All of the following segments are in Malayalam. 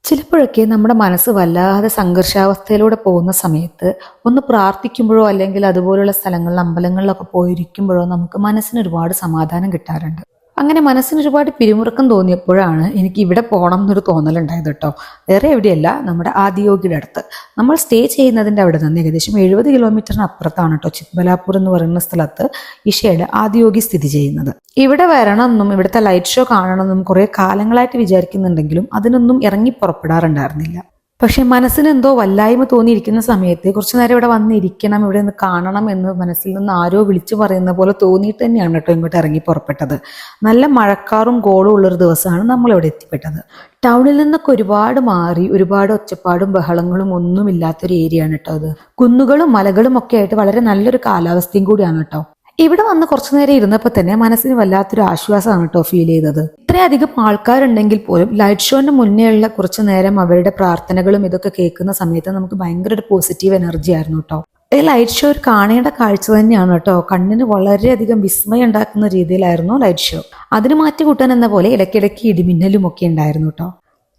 ചിലപ്പോഴൊക്കെ നമ്മുടെ മനസ്സ് വല്ലാതെ സംഘർഷാവസ്ഥയിലൂടെ പോകുന്ന സമയത്ത് ഒന്ന് പ്രാർത്ഥിക്കുമ്പോഴോ അല്ലെങ്കിൽ അതുപോലുള്ള സ്ഥലങ്ങളിൽ അമ്പലങ്ങളിലൊക്കെ പോയിരിക്കുമ്പോഴോ നമുക്ക് മനസ്സിന് ഒരുപാട് സമാധാനം കിട്ടാറുണ്ട്. അങ്ങനെ മനസ്സിന് ഒരുപാട് പിരിമുറുക്കം തോന്നിയപ്പോഴാണ് എനിക്ക് ഇവിടെ പോകണം എന്നൊരു തോന്നലുണ്ടായത് കേട്ടോ. വേറെ എവിടെയല്ല, നമ്മുടെ ആദിയോഗിയുടെ അടുത്ത്. നമ്മൾ സ്റ്റേ ചെയ്യുന്നതിൻ്റെ അവിടെ നിന്ന് ഏകദേശം 70 കിലോമീറ്ററിന് അപ്പുറത്താണ് കേട്ടോ ചിക്ബലാപൂർ എന്ന് പറയുന്ന സ്ഥലത്ത് ഇഷയുടെ ആദിയോഗി സ്ഥിതി ചെയ്യുന്നത്. ഇവിടെ വരണമെന്നും ഇവിടുത്തെ ലൈറ്റ് ഷോ കാണണമെന്നും കുറേ കാലങ്ങളായിട്ട് വിചാരിക്കുന്നുണ്ടെങ്കിലും അതിനൊന്നും ഇറങ്ങി പുറപ്പെടാറുണ്ടായിരുന്നില്ല. പക്ഷെ മനസ്സിന് എന്തോ വല്ലായ്മ തോന്നിയിരിക്കുന്ന സമയത്ത് കുറച്ചു നേരം ഇവിടെ വന്നിരിക്കണം, ഇവിടെ നിന്ന് കാണണം എന്ന് മനസ്സിൽ നിന്ന് ആരോ വിളിച്ചു പറയുന്ന പോലെ തോന്നിയിട്ട് തന്നെയാണ് കേട്ടോ ഇങ്ങോട്ട് ഇറങ്ങി പുറപ്പെട്ടത്. നല്ല മഴക്കാറും ഗോളും ഉള്ളൊരു ദിവസമാണ് നമ്മളിവിടെ എത്തിപ്പെട്ടത്. ടൗണിൽ നിന്നൊക്കെ ഒരുപാട് മാറി, ഒരുപാട് ഒച്ചപ്പാടും ബഹളങ്ങളും ഒന്നും ഇല്ലാത്തൊരു ഏരിയ ആണ് കേട്ടോ അത്. കുന്നുകളും മലകളും ഒക്കെ ആയിട്ട് വളരെ നല്ലൊരു കാലാവസ്ഥയും കൂടിയാണ് കേട്ടോ. ഇവിടെ വന്ന് കുറച്ചു നേരം ഇരുന്നപ്പോൾ തന്നെ മനസ്സിന് വല്ലാത്തൊരു ആശ്വാസമാണ് കേട്ടോ ഫീൽ ചെയ്തത്. ഇത്രയധികം ആൾക്കാരുണ്ടെങ്കിൽ പോലും ലൈറ്റ് ഷോന്റെ മുന്നേ ഉള്ള കുറച്ചു നേരം അവരുടെ പ്രാർത്ഥനകളും ഇതൊക്കെ കേൾക്കുന്ന സമയത്ത് നമുക്ക് ഭയങ്കര ഒരു പോസിറ്റീവ് എനർജി ആയിരുന്നു കേട്ടോ. ഈ ലൈറ്റ് ഷോ ഒരു കാണേണ്ട കാഴ്ച തന്നെയാണ് കേട്ടോ. കണ്ണിന് വളരെയധികം വിസ്മയം ഉണ്ടാക്കുന്ന രീതിയിലായിരുന്നു ലൈറ്റ് ഷോ. അതിന് മാറ്റി കൂട്ടാൻ എന്ന പോലെ ഇടയ്ക്കിടയ്ക്ക് ഇടിമിന്നലും ഒക്കെ ഉണ്ടായിരുന്നു കേട്ടോ.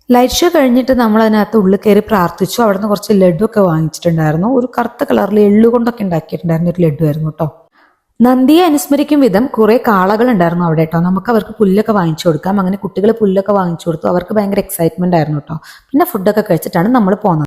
ലൈറ്റ് ഷോ കഴിഞ്ഞിട്ട് നമ്മൾ അതിനകത്ത് ഉള്ളിൽ കയറി പ്രാർത്ഥിച്ചു. അവിടെ നിന്ന് കുറച്ച് ലഡു ഒക്കെ വാങ്ങിച്ചിട്ടുണ്ടായിരുന്നു. ഒരു കറുത്ത കളറിൽ എള്ളുകൊണ്ടൊക്കെ ഉണ്ടാക്കിയിട്ടുണ്ടായിരുന്ന ഒരു ലഡു ആയിരുന്നു കേട്ടോ. നന്ദിയെ അനുസ്മരിക്കും വിധം കുറെ കാളകൾ ഉണ്ടായിരുന്നു അവിടെ കേട്ടോ. നമുക്ക് അവർക്ക് പുല്ലൊക്കെ വാങ്ങിച്ചു കൊടുക്കാം. അങ്ങനെ കുട്ടികൾ പുല്ലൊക്കെ വാങ്ങിച്ചു കൊടുത്തു. അവർക്ക് ഭയങ്കര എക്സൈറ്റ്മെന്റ് ആയിരുന്നു കേട്ടോ. പിന്നെ ഫുഡൊക്കെ കഴിച്ചിട്ടാണ് നമ്മൾ പോകുന്നത്.